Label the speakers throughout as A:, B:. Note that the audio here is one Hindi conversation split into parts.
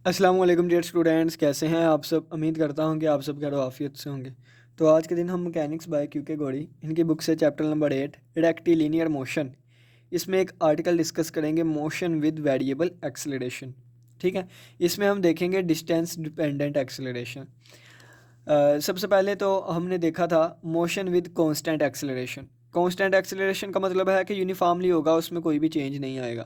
A: अस्सलाम वालेकुम डियर स्टूडेंट्स, कैसे हैं आप सब। उम्मीद करता हूं कि आप सब खैर आफियत से होंगे। तो आज के दिन हम मैकेनिक्स बाय क्यूके गौड़ी इनकी बुक से चैप्टर नंबर 8 रेक्टिलिनियर मोशन, इसमें एक आर्टिकल डिस्कस करेंगे मोशन विद वेरिएबल एक्सेलरेशन। ठीक है, इसमें हम देखेंगे डिस्टेंस डिपेंडेंट एक्सेलरेशन। सबसे पहले तो हमने देखा था motion with constant acceleration. Constant acceleration का मतलब है कि यूनिफॉर्मली होगा, उसमें कोई भी चेंज नहीं आएगा।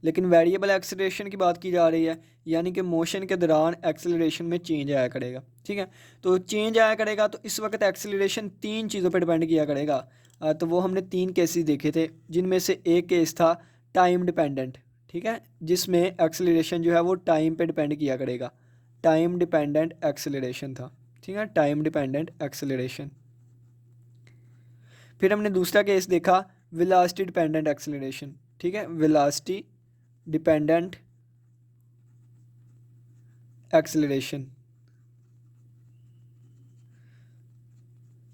A: लेकिन वेरिएबल एक्सेलरेशन की बात की जा रही है, यानी कि मोशन के दौरान एक्सेलरेशन में चेंज आया करेगा। ठीक है, तो चेंज आया करेगा तो इस वक्त एक्सेलरेशन तीन चीज़ों पर डिपेंड किया करेगा। तो वो हमने तीन केसेस देखे थे, जिनमें से एक केस था टाइम डिपेंडेंट। ठीक है, जिसमें एक्सेलरेशन जो है वो टाइम पे डिपेंड किया करेगा। टाइम डिपेंडेंट एक्सेलरेशन था। ठीक है, टाइम डिपेंडेंट एक्सेलरेशन। फिर हमने दूसरा केस देखा वेलोसिटी डिपेंडेंट एक्सेलरेशन। ठीक है, वेलोसिटी डिपेंडेंट एक्सेलरेशन।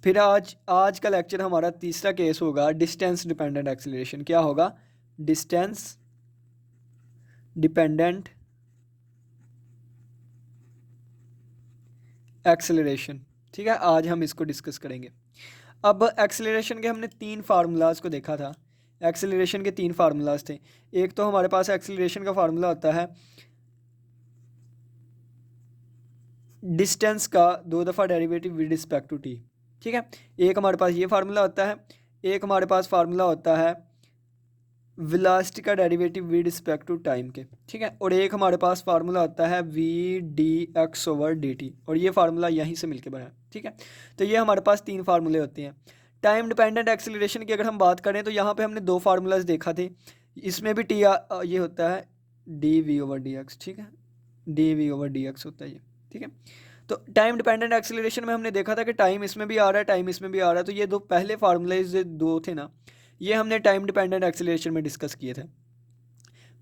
A: फिर आज का लेक्चर हमारा तीसरा केस होगा डिस्टेंस डिपेंडेंट एक्सेलरेशन। क्या होगा? Distance dependent acceleration. ठीक है, आज हम इसको डिस्कस करेंगे। अब एक्सेलरेशन के हमने तीन फार्मूलाज को देखा था। एक्सेलरेशन के तीन फार्मूलाज थे। एक तो हमारे पास एक्सेलरेशन का फार्मूला होता है डिस्टेंस का दो दफ़ा derivative with respect to t. ठीक है, एक हमारे पास ये फार्मूला होता है। एक हमारे पास फार्मूला होता है वेलोसिटी का derivative with respect to time के। ठीक है, और एक हमारे पास फार्मूला होता है v d x over d t, और ये फार्मूला यहीं से मिलके बना है। ठीक है, तो ये हमारे पास तीन फार्मूले होते हैं। टाइम डिपेंडेंट एक्सेलरेशन की अगर हम बात करें तो यहाँ पे हमने दो फार्मूलाज देखा थे। इसमें भी ये होता है d v over d x. ठीक है, d v over d x होता है ये। ठीक है, तो टाइम डिपेंडेंट एक्सेलरेशन में हमने देखा था कि टाइम इसमें भी आ रहा है, टाइम इसमें भी आ रहा है। तो ये दो पहले फार्मूले दो थे ना, ये हमने टाइम डिपेंडेंट एक्सेलरेशन में डिस्कस किए थे।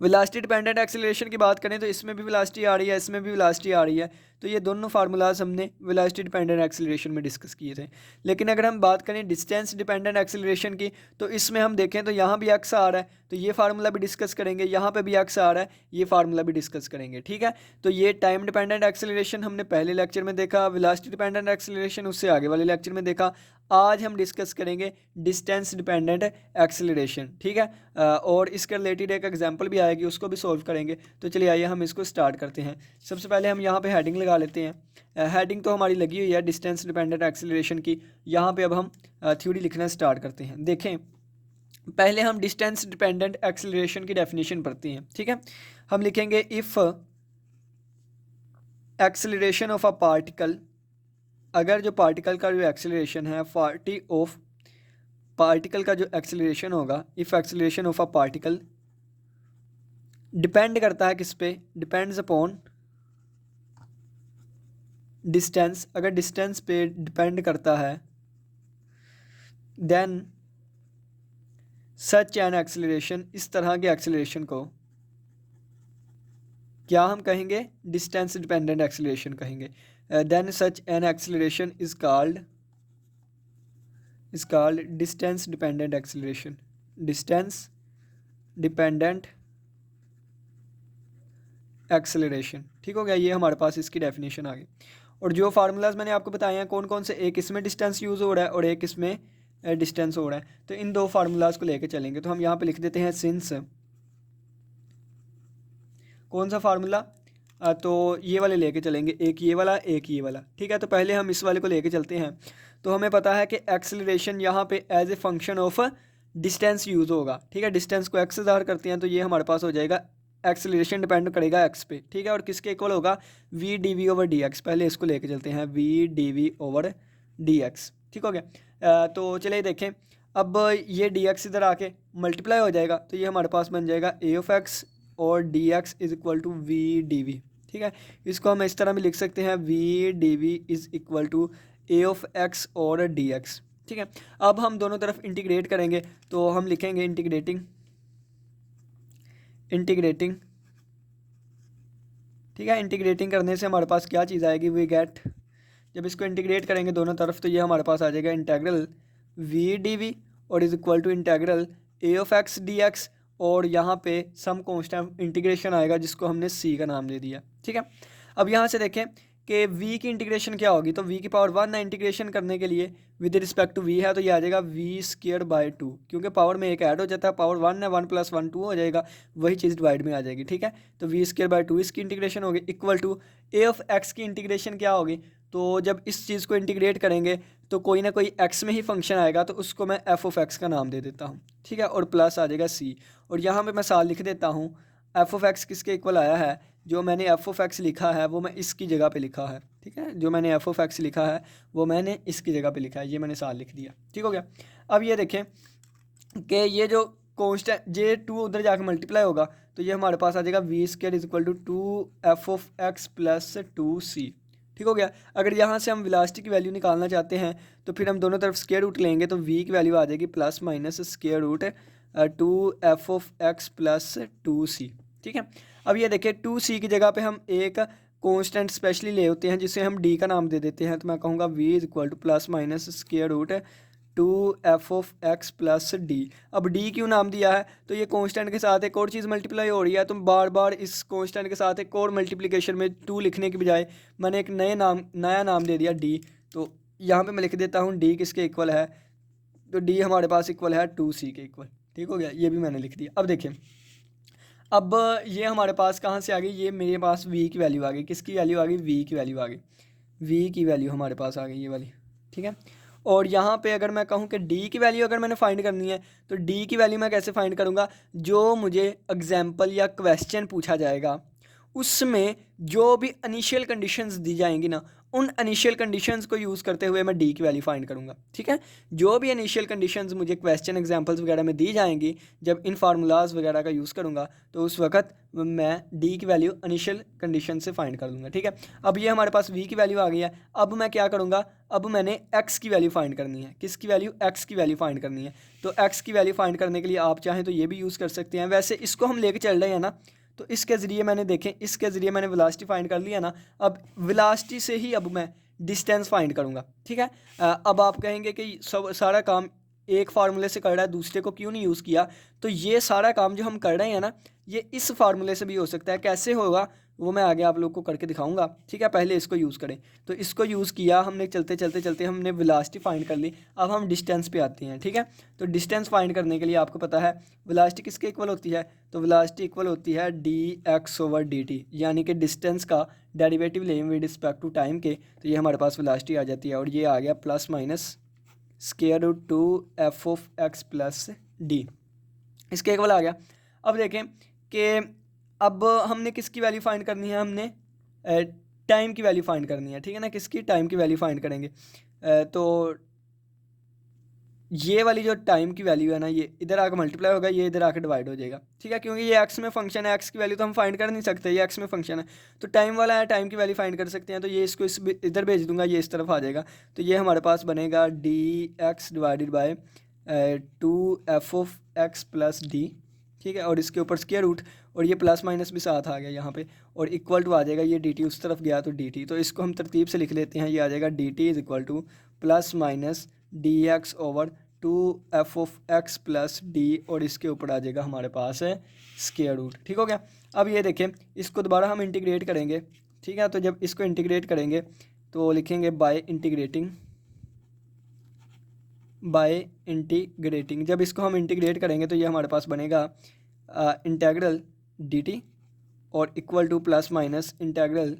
A: वेलोसिटी डिपेंडेंट एक्सेलरेशन की बात करें तो इसमें भी वेलोसिटी आ रही है, इसमें भी वेलोसिटी आ रही है। तो ये दोनों फार्मूलाज हमने वेलोसिटी डिपेंडेंट एक्सेलरेशन में डिस्कस किए थे। लेकिन अगर हम बात करें डिस्टेंस डिपेंडेंट एक्सेलरेशन की, तो इसमें हम देखें तो यहाँ भी एक्स आ रहा है, तो ये फार्मूला भी डिस्कस करेंगे। यहाँ पे भी एक्स आ रहा है, ये फार्मूला भी डिस्कस करेंगे। ठीक है, तो ये टाइम डिपेंडेंट एक्सेलरेशन हमने पहले लेक्चर में देखा, वेलोसिटी डिपेंडेंट एक्सेलरेशन उससे आगे वाले लेक्चर में देखा। आज हम डिस्कस करेंगे डिस्टेंस डिपेंडेंट एक्सेलरेशन। ठीक है, और इसके रिलेटेड एक एग्जांपल भी आएगी, उसको भी सॉल्व करेंगे। तो चलिए आइए हम इसको स्टार्ट करते हैं। सबसे पहले हम यहाँ पे हेडिंग लगा लेते हैं। हेडिंग तो हमारी लगी हुई है डिस्टेंस डिपेंडेंट एक्सेलरेशन की। यहाँ पे अब हम थ्योरी लिखना स्टार्ट करते हैं। देखें, पहले हम डिस्टेंस डिपेंडेंट एक्सेलरेशन की डेफिनेशन पढ़ते हैं। ठीक है, हम लिखेंगे if acceleration of a particle, अगर जो पार्टिकल का जो एक्सेलरेशन है पार्टिकल का जो एक्सेलरेशन होगा, if acceleration of a particle depend करता है किस पे? Depends upon distance. अगर डिस्टेंस पे डिपेंड करता है देन सच एन एक्सेलरेशन, इस तरह के एक्सेलरेशन को क्या हम कहेंगे? डिस्टेंस डिपेंडेंट एक्सेलरेशन कहेंगे। Then such an acceleration is called distance dependent acceleration. Distance dependent acceleration. ठीक हो गया, ये हमारे पास इसकी डेफिनेशन आ गई। और जो फार्मूलाज मैंने आपको बताए हैं कौन कौन से, एक इसमें डिस्टेंस यूज़ हो रहा है और एक इसमें डिस्टेंस हो रहा है। तो इन दो फार्मूलाज को लेके चलेंगे। तो हम यहाँ पे लिख देते हैं सिंस, कौन सा फार्मूला? तो ये वाले लेके चलेंगे, एक ये वाला एक ये वाला। ठीक है, तो पहले हम इस वाले को लेके चलते हैं। तो हमें पता है कि एक्सेलरेशन यहाँ पे as a function of distance use होगा। ठीक है, डिस्टेंस को एक्स से ज़ाहिर करते हैं, तो ये हमारे पास हो जाएगा एक्सेलरेशन डिपेंड करेगा एक्स पे। ठीक है, और किसके इक्वल होगा? V d v over d x. पहले इसको लेके चलते हैं, v d v over d x. ठीक हो गया। तो चलिए देखें, अब ये डी एक्स इधर आके मल्टीप्लाई हो जाएगा, तो ये हमारे पास बन जाएगा ए ऑफ एक्स और d x is equal to v d v. ठीक है, इसको हम इस तरह भी लिख सकते हैं, v d v is equal to a of x और डी एक्स। ठीक है, अब हम दोनों तरफ इंटीग्रेट करेंगे, तो हम लिखेंगे इंटीग्रेटिंग। ठीक है, इंटीग्रेटिंग करने से हमारे पास क्या चीज़ आएगी? वी गेट, जब इसको इंटीग्रेट करेंगे दोनों तरफ, तो ये हमारे पास आ जाएगा इंटेग्रल वी डी वी और is equal to integral a of x d x. और यहाँ पे सम कांस्टेंट इंटीग्रेशन आएगा जिसको हमने सी का नाम दे दिया। ठीक है, अब यहाँ से देखें कि v की इंटीग्रेशन क्या होगी, तो v की पावर 1 इंटीग्रेशन करने के लिए विद रिस्पेक्ट टू v है तो ये आ जाएगा v²/2, क्योंकि पावर में एक ऐड हो जाता है, पावर 1 है, 1 + 1 2 हो जाएगा, वही चीज़ डिवाइड में आ जाएगी। ठीक है, तो v²/2 इसकी इंटीग्रेशन होगी इक्वल टू a(x) की इंटीग्रेशन क्या होगी, तो जब इस चीज़ को इंटीग्रेट करेंगे तो कोई ना कोई x में ही फंक्शन आएगा, तो उसको मैं f(x) का नाम दे देता हूँ। ठीक है, और प्लस आ जाएगा c, और यहाँ पे मैं साल लिख देता हूँ f(x) किसके इक्वल आया है, जो मैंने f(x) लिखा है वो मैं इसकी जगह पे लिखा है। ठीक है, जो मैंने f(x) लिखा है वो मैंने इसकी जगह पे लिखा है, ये मैंने साल लिख दिया। ठीक हो गया। अब ये देखें कि ये जो कॉन्स्टेंट J2 उधर जाकर मल्टीप्लाई होगा तो ये हमारे पास आ जाएगा v² = 2f(x) + 2c। ठीक हो गया। अगर यहाँ से हम वेलोसिटी की वैल्यू निकालना चाहते हैं तो फिर हम दोनों तरफ स्क्वायर रूट लेंगे, तो v की वैल्यू आ जाएगी ±2f(x) + 2c। ठीक है, अब ये देखिए 2c की जगह पे हम एक कांस्टेंट स्पेशली ले होते हैं जिसे हम d का नाम दे देते हैं, तो मैं कहूँगा v = ±2f(x) + d। अब d क्यों नाम दिया है, तो ये कांस्टेंट के साथ एक और चीज़ मल्टीप्लाई हो रही है, तो बार बार इस कांस्टेंट के साथ एक और मल्टीप्लिकेशन में 2 लिखने की बजाय मैंने एक नया नाम दे दिया d। तो यहाँ पे मैं लिख देता हूँ d किसके इक्वल है, तो d हमारे पास इक्वल है 2c के इक्वल। ठीक हो गया, ये भी मैंने लिख दिया। अब देखें, अब ये हमारे पास कहाँ से आ गई, ये मेरे पास v की वैल्यू आ गई, किसकी वैल्यू आ गई, v की वैल्यू आ गई, v की वैल्यू हमारे पास आ गई ये वाली। ठीक है, और यहाँ पे अगर मैं कहूँ कि d की वैल्यू अगर मैंने फाइंड करनी है तो d की वैल्यू मैं कैसे फाइंड करूँगा, जो मुझे एग्जाम्पल या क्वेश्चन पूछा जाएगा उसमें जो भी इनिशियल कंडीशंस दी जाएंगी ना, उन इनिशियल कंडीशंस को यूज़ करते हुए मैं डी की वैल्यू फाइंड करूँगा। ठीक है, जो भी इनिशियल कंडीशंस मुझे क्वेश्चन एग्जांपल्स वगैरह में दी जाएंगी, जब इन फार्मूलाज वगैरह का यूज़ करूँगा तो उस वक्त मैं डी की वैल्यू इनिशियल कंडीशन से फाइंड कर लूँगा। ठीक है, अब ये हमारे पास वी की वैल्यू आ गई है। अब मैं क्या करूँगा, अब मैंने एक्स की वैल्यू फाइंड करनी है, किसकी वैल्यू, एक्स की वैल्यू फाइंड करनी है। तो एक्स की वैल्यू फाइंड करने के लिए आप चाहें तो ये भी यूज़ कर सकते हैं, वैसे इसको हम लेके चल रहे हैं ना, तो इसके ज़रिए मैंने देखें, इसके ज़रिए मैंने वेलोसिटी फाइंड कर लिया ना, अब वेलोसिटी से ही अब मैं डिस्टेंस फाइंड करूँगा। ठीक है, अब आप कहेंगे कि सब सारा काम एक फार्मूले से कर रहा है, दूसरे को क्यों नहीं यूज़ किया, तो ये सारा काम जो हम कर रहे हैं ना, ये इस फार्मूले से भी हो सकता है। कैसे होगा वो मैं आगे आप लोग को करके दिखाऊंगा। ठीक है, पहले इसको यूज़ करें, तो इसको यूज़ किया हमने, चलते चलते चलते हमने वेलोसिटी फाइंड कर ली। अब हम डिस्टेंस पे आते हैं। ठीक है, तो डिस्टेंस फाइंड करने के लिए आपको पता है वेलोसिटी किसके इक्वल होती है, तो वेलोसिटी इक्वल होती है dx/dt, यानी कि डिस्टेंस का डेरिवेटिव लें विद रिस्पेक्ट टू टाइम के, तो ये हमारे पास वेलोसिटी आ जाती है, और ये आ गया ±2f(x) + d, इसके इक्वल आ गया। अब देखें कि अब हमने किसकी वैल्यू फाइंड करनी है, हमने टाइम की वैल्यू फाइंड करनी है। ठीक है ना, किसकी, टाइम की वैल्यू फाइंड करेंगे। तो ये वाली जो टाइम की वैल्यू है ना, ये इधर आकर मल्टीप्लाई होगा, ये इधर आकर डिवाइड हो जाएगा। ठीक है, क्योंकि ये एक्स में फंक्शन है, एक्स की वैल्यू तो हम फाइंड कर नहीं सकते, ये एक्स में फंक्शन है, तो टाइम वाला है, टाइम की वैल्यू फाइंड कर सकते हैं। तो ये इसको इधर भेज दूंगा, ये इस तरफ आ जाएगा, तो ये हमारे पास बनेगा dx/2f(x) + d। ठीक है, और इसके ऊपर स्क्वायर रूट, और ये प्लस माइनस भी साथ आ गया यहाँ पे, और इक्वल टू आ जाएगा, ये dt उस तरफ गया तो dt, तो इसको हम तरतीब से लिख लेते हैं। ये आ जाएगा dt = ±dx/2f(x) + d, और इसके ऊपर आ जाएगा हमारे पास है स्क्वायर रूट। ठीक हो गया। अब ये देखें, इसको दोबारा हम इंटीग्रेट करेंगे। ठीक है, तो जब इसको इंटीग्रेट करेंगे तो लिखेंगे बाय इंटीग्रेटिंग, जब इसको हम इंटीग्रेट करेंगे तो ये हमारे पास बनेगा इंटेग्रल dt और equal two plus minus integral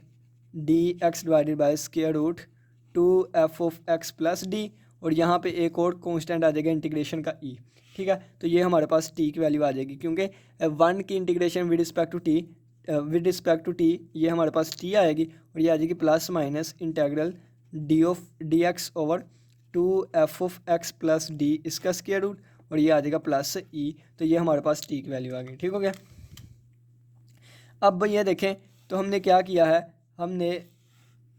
A: dx/2f(x) + d, और यहाँ पे एक और कांस्टेंट आ जाएगा इंटीग्रेशन का e। ठीक है, तो ये हमारे पास t की वैल्यू आ जाएगी, क्योंकि 1 की integration with respect to t ये हमारे पास t आएगी, और ये आ जाएगी plus minus integral dx/2f(x) + d, इसका स्क्वायर रूट, और ये आ जाएगा प्लस e, तो ये हमारे पास t की वैल्यू आ गई। ठीक हो गया। अब ये देखें, तो हमने क्या किया है, हमने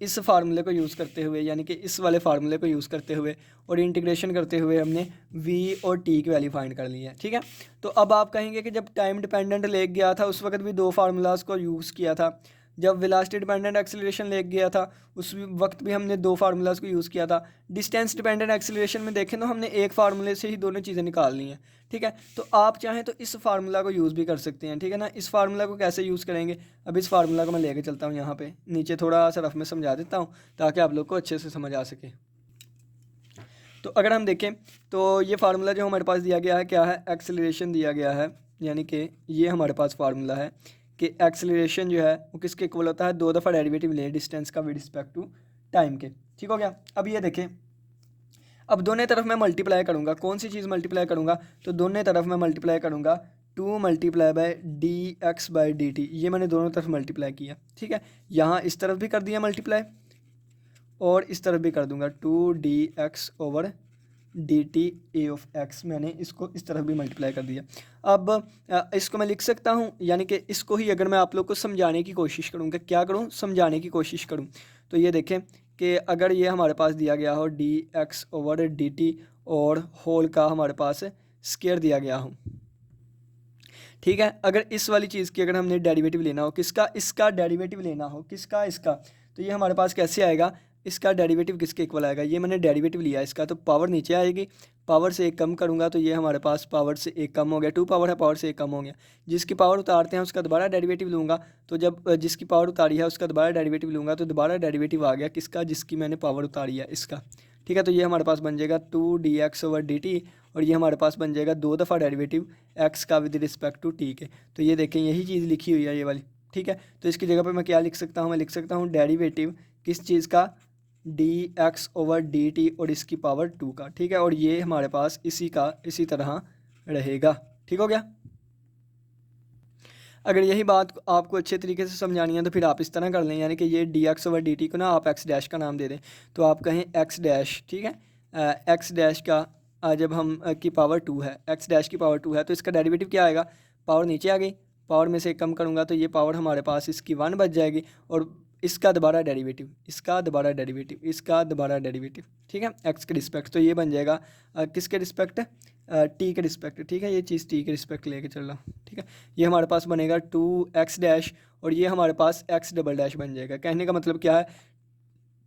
A: इस फार्मूले को यूज़ करते हुए, यानी कि इस वाले फार्मूले को यूज़ करते हुए और इंटीग्रेशन करते हुए हमने v और t की वैल्यू फाइंड कर ली है। ठीक है, तो अब आप कहेंगे कि जब टाइम डिपेंडेंट ले गया था उस वक्त भी दो फार्मूलाज को यूज़ किया था, जब वेलोसिटी डिपेंडेंट एक्सेलरेशन ले गया था उस वक्त भी हमने दो फार्मूलाज को यूज़ किया था। डिस्टेंस डिपेंडेंट एक्सेलरेशन में देखें तो हमने एक फार्मूले से ही दोनों चीज़ें निकालनी है, ठीक है। तो आप चाहें तो इस फार्मूला को यूज़ भी कर सकते हैं, ठीक है ना। इस फार्मूला को कैसे यूज़ करेंगे, अब इस फार्मूला को मैं लेके चलता हूँ यहाँ पे नीचे, थोड़ा सा रफ में समझा देता हूँ ताकि आप लोग को अच्छे से समझ आ सके। तो अगर हम देखें तो ये फार्मूला जो हमारे पास दिया गया है क्या है, एक्सेलरेशन दिया गया है, यानी कि ये हमारे पास फार्मूला है कि एक्सेलरेशन जो है वो किसके इक्वल होता है, दो दफ़ा डेरिवेटिव लें डिस्टेंस का विद रिस्पेक्ट टू टाइम के, ठीक हो गया। अब ये देखें, अब दोनों तरफ मैं मल्टीप्लाई करूँगा, कौन सी चीज़ मल्टीप्लाई करूँगा, तो दोनों तरफ मैं मल्टीप्लाई करूँगा 2 multiply by d x by D T, ये मैंने दोनों तरफ मल्टीप्लाई किया, ठीक है। यहाँ इस तरफ भी कर दिया मल्टीप्लाई और इस तरफ भी कर दूंगा 2 dx over d T A of x, मैंने इसको इस तरफ भी मल्टीप्लाई कर दिया। अब इसको मैं लिख सकता हूँ, यानी कि इसको ही अगर मैं आप लोग को समझाने की कोशिश करूँगा, क्या करूँ, समझाने की कोशिश करूँ, तो ये देखें कि अगर ये हमारे पास दिया गया हो D x over d t और होल का हमारे पास स्क्वायर दिया गया हो, ठीक है। अगर इस वाली चीज़ की अगर हमने डेरिवेटिव लेना हो, किसका, इसका डेरिवेटिव लेना हो, किसका, इसका, तो ये हमारे पास कैसे आएगा, इसका डेरिवेटिव किसके इक्वल आएगा, ये मैंने डेरिवेटिव लिया इसका, तो पावर नीचे आएगी, पावर से एक कम करूँगा तो ये हमारे पास पावर से एक कम हो गया, 2 पावर है, पावर से एक कम हो गया। जिसकी पावर उतारते हैं उसका दोबारा डेरिवेटिव लूँगा, तो जब जिसकी पावर उतारी है उसका दोबारा डेरिवेटिव लूँगा तो दोबारा डेरिवेटिव आ गया किसका, जिसकी मैंने पावर उतारी है, इसका, ठीक है। तो ये हमारे पास बन जाएगा 2 dx ओवर डी टी और ये हमारे पास बन जाएगा दो दफ़ा डेरिवेटिव एक्स का विद रिस्पेक्ट टू टी के। तो ये देखें यही चीज़ लिखी हुई है ये वाली, ठीक है। तो इसकी जगह पे मैं क्या लिख सकता हूँ, मैं लिख सकता हूँ डेरिवेटिव किस चीज़ का, D x over d t और इसकी पावर 2 का, ठीक है। और ये हमारे पास इसी का इसी तरह रहेगा, ठीक हो गया। अगर यही बात आपको अच्छे तरीके से समझानी है तो फिर आप इस तरह कर लें, यानी कि ये D x over d T को ना आप एक्स डैश का नाम दे दें, तो आप कहें एक्स डैश, ठीक है। एक्स डैश का जब हम की पावर 2 है, एक्स डैश की पावर 2 है तो इसका डेरिवेटिव क्या आएगा, पावर नीचे आ गई, पावर में से एक कम करूँगा तो ये पावर हमारे पास इसकी 1 बच जाएगी और इसका दोबारा डेरिवेटिव, इसका दोबारा डेरिवेटिव, इसका दोबारा डेरिवेटिव, ठीक है, एक्स के रिस्पेक्ट। तो ये बन जाएगा किसके रिस्पेक्ट, टी के रिस्पेक्ट, ठीक है। ये चीज़ टी के रिस्पेक्ट लेके चल रहा हूँ, ठीक है। ये हमारे पास बनेगा 2x डैश और ये हमारे पास x डबल डैश बन जाएगा। कहने का मतलब क्या है,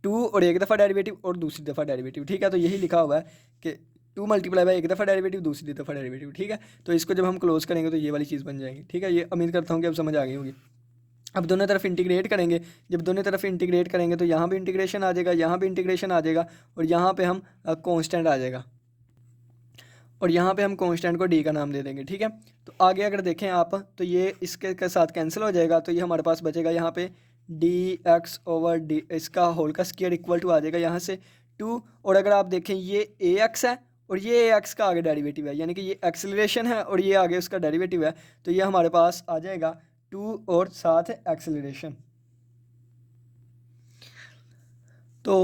A: 2 और एक दफ़ा डेरिवेटिव और दूसरी दफ़ा डेरिवेटिव, ठीक है। तो यही लिखा हुआ है कि 2 मल्टीप्लाई बाय एक दफ़ा डेरिवेटिव, दूसरी दफ़ा डेरिवेटिव, ठीक है। तो इसको जब हम क्लोज करेंगे तो ये वाली चीज़ बन जाएगी, ठीक है। ये उम्मीद करता हूँ कि अब समझ आ गई होगी। अब दोनों तरफ इंटीग्रेट करेंगे, जब दोनों तरफ इंटीग्रेट करेंगे तो यहाँ भी इंटीग्रेशन आ जाएगा, यहाँ भी इंटीग्रेशन आ जाएगा और यहाँ पे हम कांस्टेंट आ जाएगा और यहाँ पे हम कांस्टेंट को डी का नाम दे देंगे, ठीक है। तो आगे अगर देखें आप तो ये इसके के साथ कैंसिल हो जाएगा, तो ये हमारे पास बचेगा यहाँ पे डी एक्स ओवर डी, इसका होल का स्क्वायर इक्वल टू आ जाएगा यहाँ से 2। और अगर आप देखें ये ए एक्स है और ये ए एक्स का आगे डेरिवेटिव है, यानी कि ये एक्सेलरेशन है और ये आगे उसका डेरिवेटिव है, तो ये हमारे पास आ जाएगा 2 और साथ एक्सेलरेशन। तो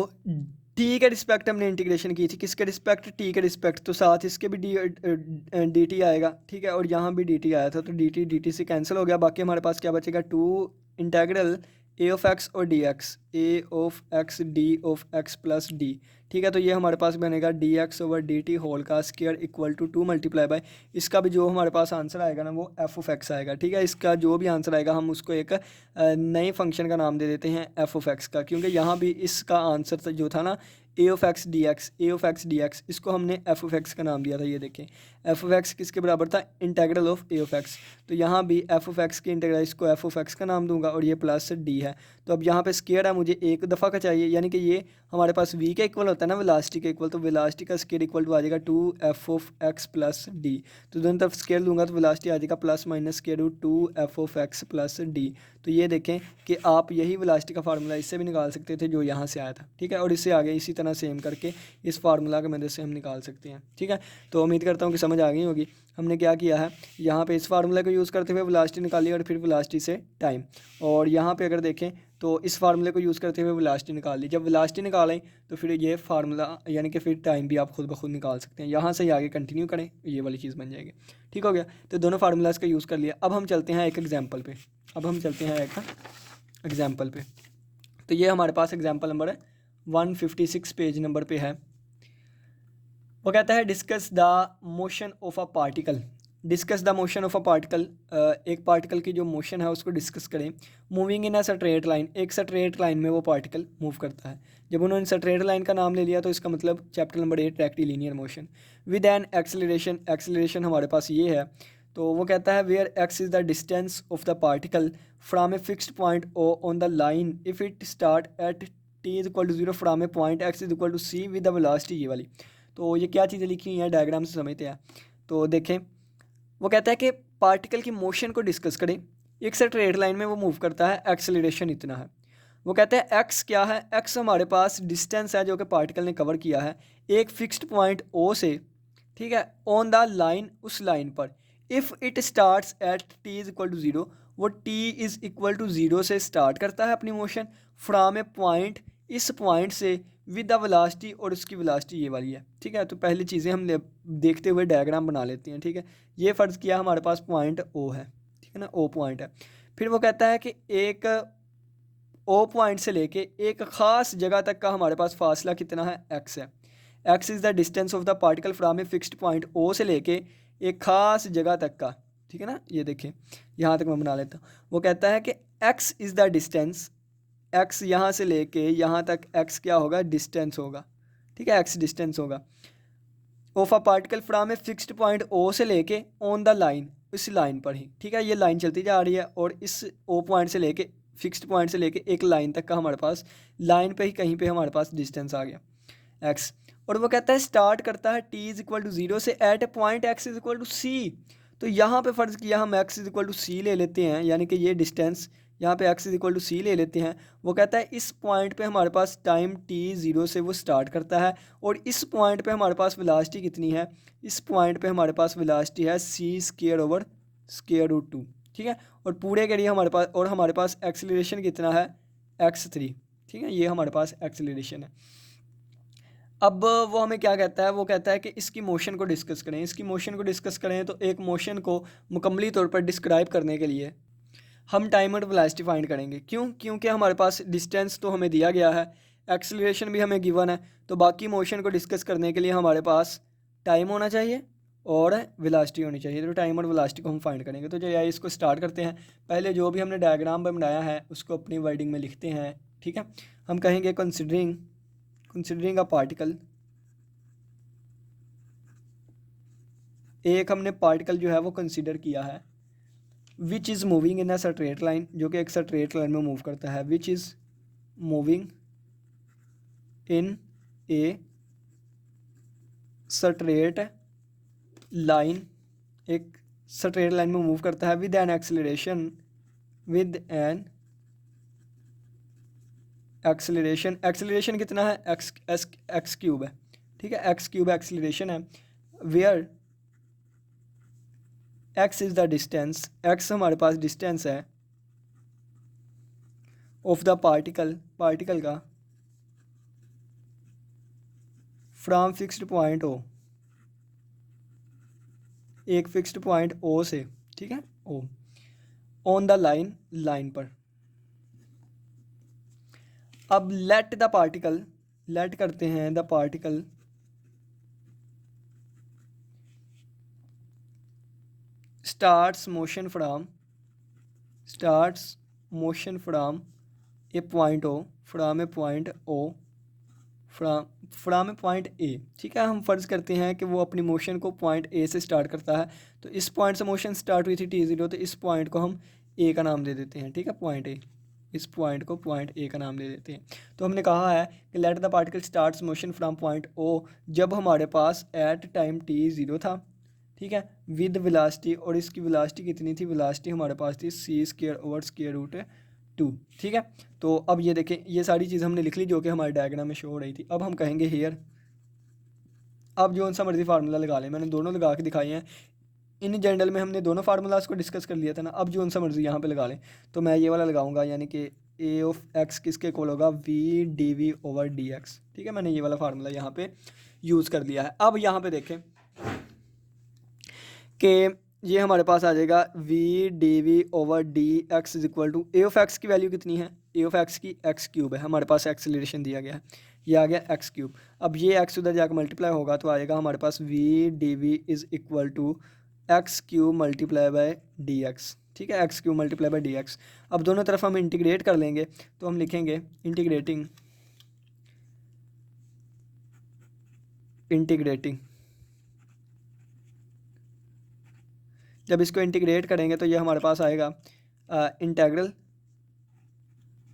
A: टी के रिस्पेक्ट हमने इंटीग्रेशन की थी, किसके रिस्पेक्ट, टी के रिस्पेक्ट, तो साथ इसके भी डी टी आएगा, ठीक है। और यहाँ भी डी टी आया था तो डी टी से कैंसिल हो गया, बाकी हमारे पास क्या बचेगा 2 इंटेग्रल ए ऑफ एक्स और d x, a of x d of x plus d, ठीक है। तो ये हमारे पास बनेगा d x over d t whole का square equal to 2 multiply by, इसका भी जो हमारे पास आंसर आएगा ना वो एफ ऑफ एक्स आएगा, ठीक है। इसका जो भी आंसर आएगा हम उसको एक नए फंक्शन का नाम दे देते हैं एफ ऑफ एक्स का, क्योंकि यहाँ भी इसका आंसर जो था ना a of x d x, a of x d x, इसको हमने एफ ऑफ एक्स का नाम दिया था। ये देखें एफ ऑफ एक्स किसके बराबर था, integral of A of x, तो यहाँ भी एफ ऑफ एक्स की इंटेग्रल, इसको एफ ऑफ एक्स का नाम दूंगा और ये प्लस डी है। तो अब यहाँ पे स्क्वायर है, मुझे एक दफ़ा का चाहिए, यानी कि ये हमारे पास वी के इक्वल होता है ना वेलोसिटी के इक्वल, तो वेलोसिटी का स्क्वायर इक्वल टू आ जाएगा 2 f of x plus d. तो दोनों तरफ स्क्वायर लूँगा तो वेलोसिटी आ जाएगा plus minus square root 2 f of x plus d. तो ये देखें कि आप यही वेलोसिटी का फार्मूला इससे भी निकाल सकते थे जो यहाँ से आया था, ठीक है। और इससे आगे इसी तरह सेम करके इस फार्मूला की मदद से हम निकाल सकते हैं, ठीक है। तो उम्मीद करता हूँ कि समझ आ गई होगी। हमने क्या किया है, यहाँ पे इस फार्मूला को यूज़ करते हुए वेलोसिटी निकाली और फिर वेलोसिटी से टाइम, और यहाँ पे अगर देखें तो इस फार्मूले को यूज़ करते हुए वेलोसिटी निकाल ली। जब वेलोसिटी निकालें तो फिर ये फार्मूला यानी कि फिर टाइम भी आप खुद ब खुद निकाल सकते हैं। यहाँ से ही आगे कंटिन्यू करें, ये वाली चीज़ बन जाएगी, ठीक हो गया। तो दोनों फार्मूलाज का यूज़ कर लिया। अब हम चलते हैं एक एग्जाम्पल पे, तो ये हमारे पास एग्जाम्पल नंबर 156 पेज नंबर पे है। वो कहता है discuss the motion of a particle discuss the motion of a particle, एक पार्टिकल की जो मोशन है उसको डिस्कस करें। Moving in a straight line, एक स्ट्रेट लाइन में वो पार्टिकल मूव करता है। जब उन्होंने स्ट्रेट लाइन का नाम ले लिया तो इसका मतलब chapter number 8 rectilinear motion with an acceleration, acceleration हमारे पास ये है। तो वो कहता है where x is the distance of the particle from a fixed point O on the line if it start at t is equal to 0 from a point x is equal to c with the velocity, ये वाली। तो ये क्या चीज़ें लिखी हुई हैं डायग्राम से समझते हैं। तो देखें, वो कहता है कि पार्टिकल की मोशन को डिस्कस करें। एक स्ट्रेट लाइन में वो मूव करता है, एक्सेलरेशन इतना है। वो कहते हैं एक्स क्या है, एक्स हमारे पास डिस्टेंस है जो कि पार्टिकल ने कवर किया है एक फिक्स्ड पॉइंट ओ से, ठीक है, ऑन द लाइन, उस लाइन पर। If it starts at t is equal to 0, वो टी इज़ इक्वल टू 0 से स्टार्ट करता है अपनी मोशन फ्राम ए पॉइंट, इस पॉइंट से, विद द वेलोसिटी, और उसकी वेलोसिटी ये वाली है, ठीक है। तो पहली चीज़ें हम देखते हुए डायग्राम बना लेते हैं, ठीक है। ये फ़र्ज़ किया हमारे पास पॉइंट ओ है, ठीक है ना, ओ पॉइंट है। फिर वो कहता है कि एक ओ पॉइंट से लेके एक ख़ास जगह तक का हमारे पास फासला कितना है, एक्स है। X is the distance of the particle from a fixed point O से लेके एक ख़ास जगह तक का, ठीक है ना। ये देखिए, यहाँ तक मैं बना लेता हूँ। वो कहता है कि x is the distance, x यहाँ से लेके यहाँ तक एक्स क्या होगा, डिस्टेंस होगा, ठीक है, एक्स डिस्टेंस होगा of a particle from a fixed point O से लेके ऑन द लाइन, इस लाइन पर ही, ठीक है। ये लाइन चलती जा रही है और इस ओ पॉइंट से लेके, फिक्स्ड पॉइंट से लेके एक लाइन तक का हमारे पास, लाइन पे ही कहीं पे हमारे पास डिस्टेंस आ गया एक्स। और वो कहता है स्टार्ट करता है टी इज़ इक्वल टू 0 से at a point x is equal to c. तो यहाँ पे फ़र्ज़ किया हम x is equal to c ले लेते हैं, यानी कि ये डिस्टेंस यहाँ पे x is equal to c ले लेते हैं। वो कहता है इस पॉइंट पे हमारे पास टाइम टी 0 से वो स्टार्ट करता है और इस पॉइंट पे हमारे पास वेलोसिटी कितनी है, इस पॉइंट पे हमारे पास वेलोसिटी है सी स्क्वायर ओवर स्क्वायर रूट 2, ठीक है। और पूरे के लिए हमारे पास, और हमारे पास एक्सेलरेशन कितना है, x3, ठीक है। ये हमारे पास एक्सेलरेशन है। अब वो हमें क्या कहता है, वो कहता है कि इसकी मोशन को डिस्कस करें। इसकी मोशन को डिस्कस करें तो एक मोशन को मुकम्मली तौर पर डिस्क्राइब करने के लिए हम टाइम और वेलोसिटी फाइंड करेंगे। क्यों? क्योंकि हमारे पास डिस्टेंस तो हमें दिया गया है, एक्सेलरेशन भी हमें गिवन है, तो बाकी मोशन को डिस्कस करने के लिए हमारे पास टाइम होना चाहिए और वेलोसिटी होनी चाहिए। तो टाइम और वेलोसिटी को हम फाइंड करेंगे। तो चलिए इसको स्टार्ट करते हैं। पहले जो भी हमने डायग्राम बनाया है उसको अपनी वर्डिंग में लिखते हैं, ठीक है। हम कहेंगे कंसिडरिंग अ पार्टिकल, एक हमने पार्टिकल जो है वो कंसिडर किया है, which is moving in a straight line, जो कि एक स्ट्रेट लाइन में मूव करता है, which is moving in a straight line, एक स्ट्रेट लाइन में मूव करता है with an acceleration, with an acceleration, acceleration कितना है, एक्स क्यूब है, ठीक है, एक्स क्यूब एक्सेलरेशन है। Where x is the distance, x हमारे पास डिस्टेंस है ऑफ द पार्टिकल का फ्रॉम फिक्स्ड पॉइंट ओ, एक फिक्स्ड पॉइंट ओ से, ठीक है, ओ, ऑन द लाइन पर। अब लेट द पार्टिकल, लेट करते हैं the particle starts motion from a point O, from a point O, from a point A, ठीक है। हम फ़र्ज़ करते हैं कि वो अपनी मोशन को पॉइंट ए से स्टार्ट करता है। तो इस पॉइंट से मोशन स्टार्ट हुई थी t0, तो इस पॉइंट को हम ए का नाम दे देते हैं, ठीक है, पॉइंट ए। इस पॉइंट को पॉइंट ए का नाम दे देते हैं। तो हमने कहा है कि let the particle starts motion from point O, जब हमारे पास एट टाइम t0 था, ठीक है, विद वेलोसिटी, और इसकी वेलोसिटी कितनी थी, वेलोसिटी हमारे पास थी सी स्क्वायर ओवर स्क्वायर रूट 2, ठीक है। तो अब ये देखें, ये सारी चीज़ हमने लिख ली जो कि हमारे डायग्राम में शो हो रही थी। अब हम कहेंगे हेयर, अब जो सा मर्जी फार्मूला लगा लें, मैंने दोनों लगा के दिखाए हैं। इन जनरल में हमने दोनों फार्मूलाज को डिस्कस कर लिया था ना। अब जो सा मर्जी यहाँ पे लगा लें, तो मैं ये वाला लगाऊंगा, यानी कि ए ऑफ एक्स किसके इक्वल होगा, v d v over d x, ठीक है। मैंने ये वाला फार्मूला यहाँ पे यूज़ कर लिया है। अब यहाँ पे देखें कि ये हमारे पास आ जाएगा v d v over d x is equal to a of x की वैल्यू कितनी है, ए ऑफ एक्स की एक्स क्यूब है, हमारे पास एक्सेलरेशन दिया गया है, ये आ गया एक्स क्यूब। अब ये एक्स उधर जाकर मल्टीप्लाई होगा तो आएगा हमारे पास v d v is equal to x q multiply by d x, ठीक है, x q multiply by d x. अब दोनों तरफ हम इंटीग्रेट कर लेंगे तो हम लिखेंगे इंटीग्रेटिंग जब इसको इंटीग्रेट करेंगे तो ये हमारे पास आएगा integral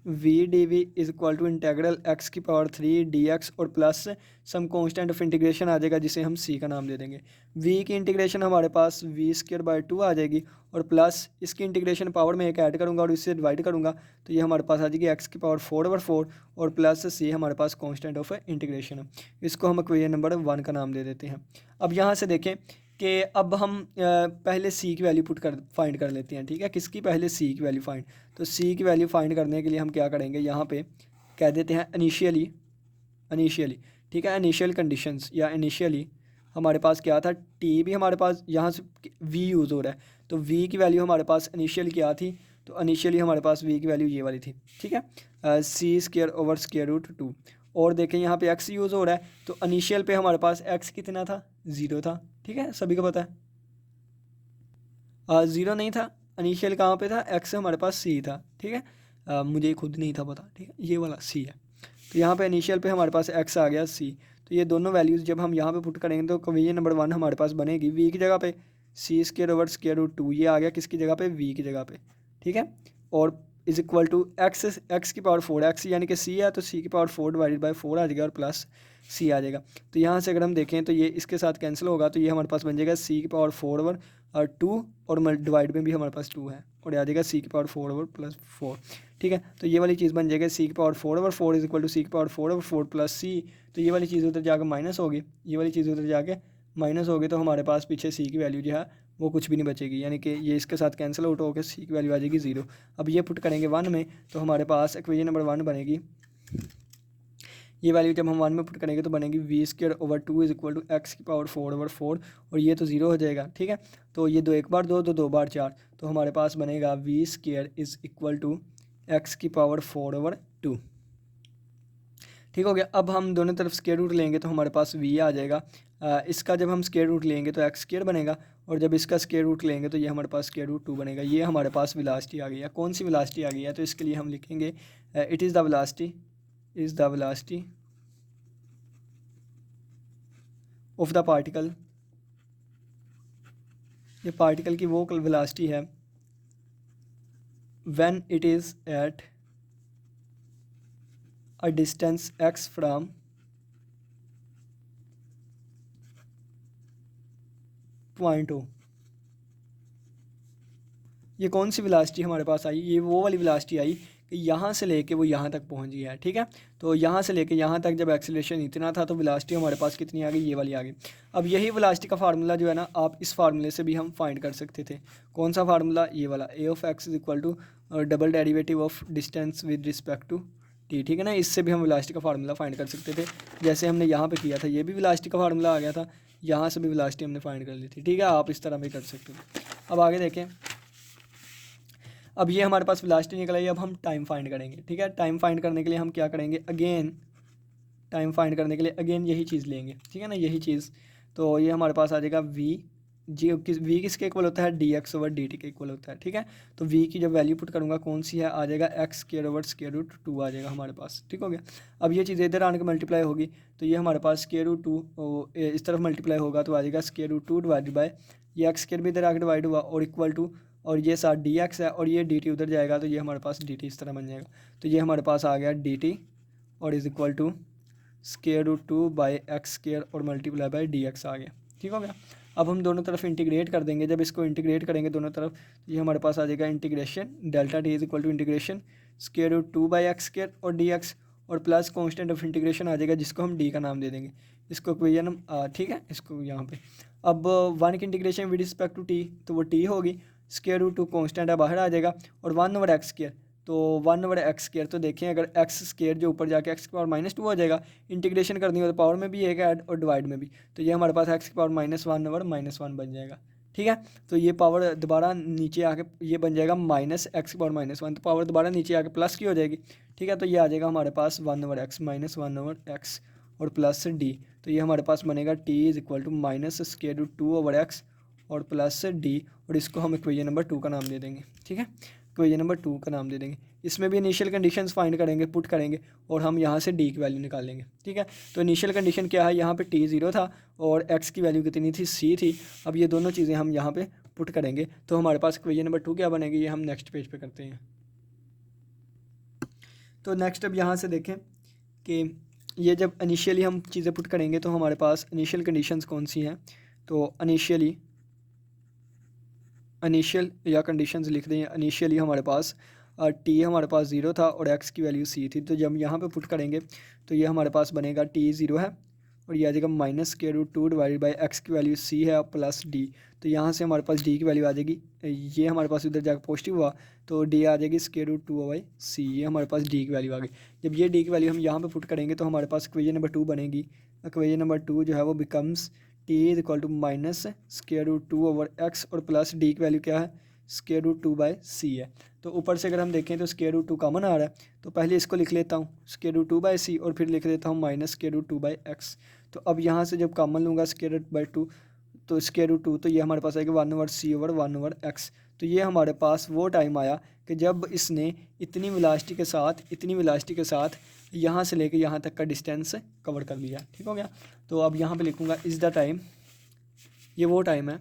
A: v d v is equal to integral x की पावर 3 डी एक्स और plus some constant of integration आ जाएगा जिसे हम सी का नाम दे देंगे। वी की इंटीग्रेशन हमारे पास वी स्क्वायर बाय 2 आ जाएगी और प्लस इसकी इंटीग्रेशन पावर में एक ऐड करूँगा और इससे डिवाइड करूँगा तो ये हमारे पास आ जाएगी एक्स की पावर 4/4 और प्लस सी हमारे पास कांस्टेंट ऑफ इंटीग्रेशन है। इसको हम इक्वेशन नंबर 1 का नाम दे देते हैं। अब यहाँ से देखें कि अब हम पहले सी की वैल्यू फाइंड कर लेते हैं, ठीक है, किसकी, पहले सी की वैल्यू फाइंड। तो सी की वैल्यू फाइंड करने के लिए हम क्या करेंगे, यहाँ पे कह देते हैं इनिशियली, ठीक है, इनिशियल कंडीशंस या इनिशियली हमारे पास क्या था, टी भी हमारे पास यहाँ से वी यूज़ हो रहा है तो वी की वैल्यू हमारे पास इनिशियल क्या थी, तो इनिशियली हमारे पास वी की वैल्यू ये वाली थी, ठीक है, सी स्क्वायर ओवर स्क्वायर रूट 2। और देखें यहाँ पे एक्स यूज़ हो रहा है तो इनिशियल पे हमारे पास एक्स कितना था, 0 था, ठीक है, सभी को पता है। 0 नहीं था, इनिशियल कहाँ पे था, एक्स हमारे पास सी था, ठीक है, मुझे खुद नहीं था पता, ठीक है, ये वाला सी है। तो यहाँ पे इनिशियल पे हमारे पास एक्स आ गया सी, तो ये दोनों वैल्यूज़ जब हम यहाँ पे पुट करेंगे तो इक्वेशन नंबर 1 हमारे पास बनेगी वी की जगह पे सी स्क्वायर ओवर स्क्वायर रूट 2, ये आ गया किसकी जगह पे, वी की जगह पे, ठीक है, और इज इक्वल टू एक्स की पावर 4, एक्स यानी कि सी है तो सी की पावर 4 डिवाइडेड बाई 4 आ जाएगा और प्लस सी आ जाएगा। तो यहाँ से अगर हम देखें तो ये इसके साथ कैंसिल होगा तो ये हमारे पास बन जाएगा सी की पावर 4 ओवर 2 और डिवाइड में भी हमारे पास 2 है और आ जाएगा सी की पावर 4 ओवर प्लस 4, ठीक है। तो ये वाली चीज़ बन जाएगी सी की power 4 over 4 is equal to C की पावर 4 ओवर 4 प्लस सी। तो ये वाली चीज़ उधर जाकर माइनस होगी, ये वाली चीज़ उधर जाके माइनस होगी तो हमारे पास पीछे सी की वैल्यू जो है वो कुछ भी नहीं बचेगी, यानी कि ये इसके साथ कैंसिल आउट होकर सी की वैल्यू आ जाएगी 0। अब ये पुट करेंगे 1 में तो हमारे पास इक्वेशन नंबर 1 बनेगी, ये वैल्यू जब हम 1 में पुट करेंगे तो बनेगी v square over 2 is equal to x की पावर 4 ओवर 4 और ये तो 0 हो जाएगा, ठीक है। तो ये 2 एक बार 2 तो 2 बार 4 तो हमारे पास बनेगा v square is equal to x की पावर 4 ओवर 2, ठीक हो गया। अब हम दोनों तरफ स्क्वायर रूट लेंगे तो हमारे पास वी आ जाएगा, इसका जब हम स्क्वायर रूट लेंगे तो एक्स स्क्वायर बनेगा और जब इसका स्क्वायर रूट लेंगे तो ये हमारे पास स्क्वायर रूट 2 बनेगा। ये हमारे पास वेलोसिटी आ गई है। कौन सी वेलोसिटी आ गई है, तो इसके लिए हम लिखेंगे it is the velocity of the particle, ये पार्टिकल की वो वेलोसिटी है when it is at a distance x from point O. ये कौन सी वेलोसिटी हमारे पास आई, ये वो वाली वेलोसिटी आई कि यहाँ से लेके वो यहाँ तक पहुँच गया है, ठीक है। तो यहाँ से लेके यहाँ तक जब एक्सीलरेशन इतना था तो वेलोसिटी हमारे पास कितनी आ गई, ये वाली आ गई। अब यही वेलोसिटी का फार्मूला जो है ना, आप इस फार्मूले से भी हम फाइंड कर सकते थे। कौन सा फार्मूला, ये वाला, a of x is equal to double derivative of distance with respect to t, ठीक है ना। इससे भी हम वेलोसिटी का फार्मूला फाइंड कर सकते थे, जैसे हमने यहाँ पे किया था, ये भी वेलोसिटी का फार्मूला आ गया था, यहाँ से भी वेलोसिटी हमने फाइंड कर ली थी, ठीक है। आप इस तरह भी कर सकते थे। अब आगे देखें, अब ये हमारे पास वेलोसिटी निकल आई, अब हम टाइम फाइंड करेंगे, ठीक है। टाइम फाइंड करने के लिए हम क्या करेंगे, टाइम फाइंड करने के लिए अगेन यही चीज़ लेंगे, ठीक है ना, यही चीज़। तो ये हमारे पास आ जाएगा वी किसके इक्वल होता है, D x over d T के इक्वल होता है, ठीक है। तो वी की जब वैल्यू पुट करूँगा कौन सी है, आ जाएगा x square over square root 2 आ जाएगा हमारे पास, ठीक हो गया। अब ये चीज़ इधर आने के मल्टीप्लाई होगी तो ये हमारे पास स्क्वायर रूट 2 इस तरफ मल्टीप्लाई होगा तो आ जाएगा स्क्वायर रूट 2 डिवाइडेड बाय ये एक्स स्क्वायर भी इधर आके डिवाइड हुआ और इक्वल टू, और ये साथ डी एक्स है और ये डी टी उधर जाएगा तो ये हमारे पास डी टी इस तरह बन जाएगा। तो ये हमारे पास आ गया डी टी और is equal to square root 2 by x square और मल्टीप्लाई बाई डी एक्स आ गया, ठीक हो गया। अब हम दोनों तरफ इंटीग्रेट कर देंगे, जब इसको इंटीग्रेट करेंगे दोनों तरफ ये हमारे पास आ जाएगा integration delta t is equal to integration square root 2 by x square और डी एक्स और प्लस कांस्टेंट ऑफ इंटीग्रेशन आ जाएगा जिसको हम डी का नाम दे देंगे, इसको इक्वेशन हम, ठीक है, इसको यहाँ पे। अब 1 की integration with respect to t तो वो टी होगी, स्क्वायर रूट 2 कॉन्स्टेंट है बाहर आ जाएगा और 1 ओवर एक्स स्क्वायर, तो 1 ओवर एक्स स्क्वायर तो देखें अगर एक्स स्क्वायर जो ऊपर जाके एक्स की पावर -2 हो जाएगा, इंटीग्रेशन करनी हो तो पावर में भी एक ऐड और डिवाइड में भी, तो ये हमारे पास एक्स की पावर -1 ओवर -1 बन जाएगा, ठीक है। तो ये पावर दोबारा नीचे आके ये बन जाएगा माइनस एक्स की पावर -1, तो पावर दोबारा नीचे आके प्लस की हो जाएगी, ठीक है। तो ये आ जाएगा हमारे पास 1 ओवर एक्स -1 ओवर एक्स और प्लस डी, तो ये हमारे पास बनेगा t is equal to minus square root 2 over x और प्लस डी, और इसको हम इक्वेशन नंबर 2 का नाम दे देंगे। ठीक है, इक्वेशन नंबर 2 का नाम दे देंगे। इसमें भी इनिशियल कंडीशंस फाइंड करेंगे, पुट करेंगे, और हम यहाँ से डी की वैल्यू निकालेंगे। ठीक है, तो इनिशियल कंडीशन क्या है, यहाँ पे टी 0 था और एक्स की वैल्यू कितनी थी, सी थी। अब ये दोनों चीज़ें हम यहाँ पे पुट करेंगे तो हमारे पास इक्वेशन नंबर 2 क्या बनेगी, ये हम नेक्स्ट पेज पे करते हैं। तो नेक्स्ट अब यहाँ से देखें कि ये जब इनिशियली हम चीज़ें पुट करेंगे तो हमारे पास इनिशियल कंडीशंस कौन सी हैं। तो इनिशियल या कंडीशंस लिख दें। इनिशियली हमारे पास टी हमारे पास 0 था और एक्स की वैल्यू सी थी। तो जब यहाँ पे पुट करेंगे तो ये हमारे पास बनेगा टी 0 है और ये आ जाएगा -√2 डिवाइडेड बाई एक्स की वैल्यू सी है प्लस डी। तो यहाँ से हमारे पास डी की वैल्यू आ जाएगी, ये हमारे पास उधर जाकर पॉजिटिव हुआ तो डी आ जाएगी √2/c। ये हमारे पास डी की वैल्यू आ गई। जब ये डी की वैल्यू हम यहाँ पे पुट करेंगे तो हमारे पास इक्वेशन नंबर 2 बनेगी। इक्वेशन नंबर 2 जो है वो becomes t is equal to -√2/x और प्लस डी की वैल्यू क्या है, √2/c है। तो ऊपर से अगर हम देखें तो √2 कॉमन आ रहा है, तो पहले इसको लिख लेता हूँ √2/c और फिर लिख देता हूँ -√2/x। तो अब यहाँ से जब कॉमन लूँगा √2 तो √2, तो ये हमारे पास आएगा 1/c/1/x। तो ये हमारे पास वो टाइम आया कि जब इसने इतनी वेलोसिटी के साथ यहाँ से लेके यहाँ तक का डिस्टेंस कवर कर लिया। ठीक हो गया। तो अब यहाँ पे लिखूँगा इज़ द टाइम, ये वो टाइम है,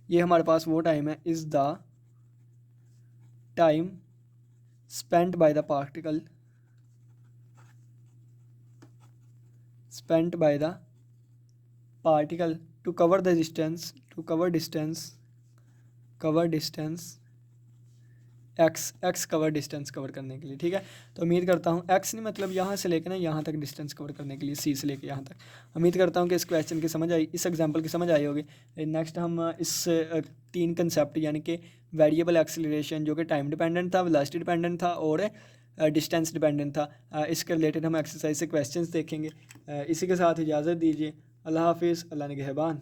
A: ये हमारे पास वो टाइम है, is the time spent by the particle to cover distance x cover distance cover करने के लिए। ठीक है, तो उम्मीद करता हूँ एक्स नहीं मतलब यहाँ से लेकर ना यहाँ तक डिस्टेंस कवर करने के लिए, सी से लेकर यहाँ तक। उम्मीद करता हूँ कि इस क्वेश्चन की समझ आई, इस एग्जांपल की समझ आई होगी। नेक्स्ट हम इस 3 कंसेप्ट यानी कि वेरिएबल एक्सीलरेशन जो कि टाइम डिपेंडेंट था, वेलोसिटी डिपेंडेंट था और डिस्टेंस डिपेंडेंट था, इसके रिलेटेड हम एक्सरसाइज से क्वेश्चंस देखेंगे। इसी के साथ इजाज़त दीजिए। अल्लाह हाफिज़, अल्लाह निगहबान।